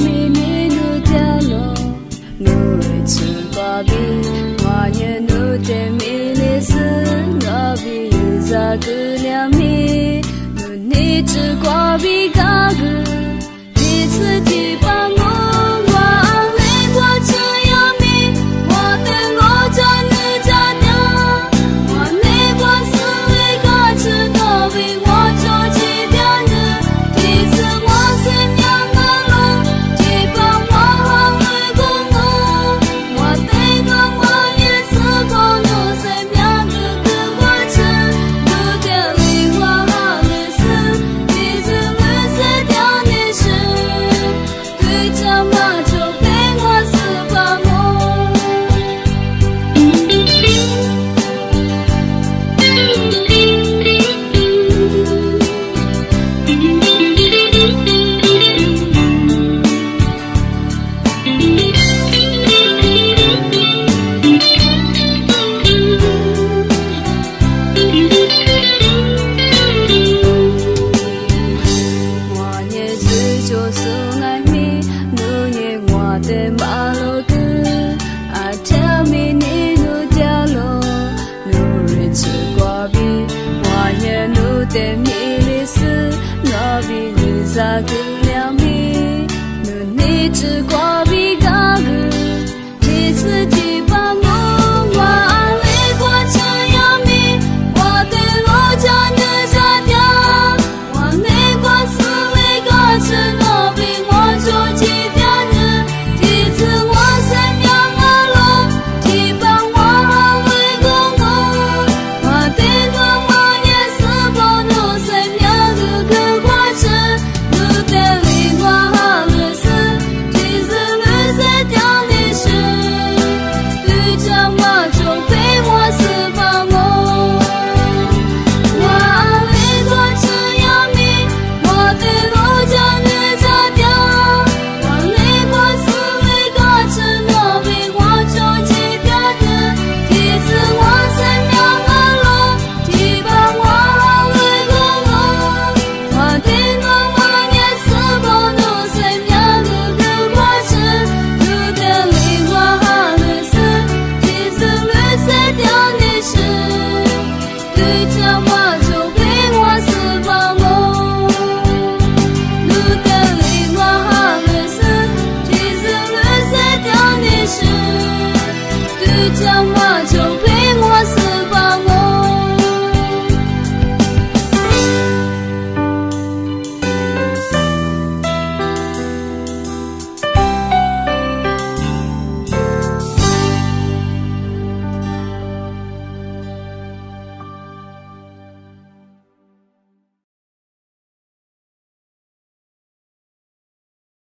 mi ni nu dialo nu ri chu kwa bi wa nye nu de mi ni su na bi za gu lia mi nu ni chu kwa bi ga gu di ci di ba mo wa le kwa chu ya mi wa de lo ja nu ja nya wa le kwa su we ga chu do bi wa cho ji dia nu di ci wa se nya na lo ji ba wa ha we go mo wa de ga wa ye su go no se nya gu gu wa chu nu de li wa ha le su di ci we se dia ni shi对着马就陪我四把梦。我也是就是爱你，努力我的马路子，啊，tell me你努掉了，努日子过比，我也努的米里斯，我比你咋个了米，努你只过。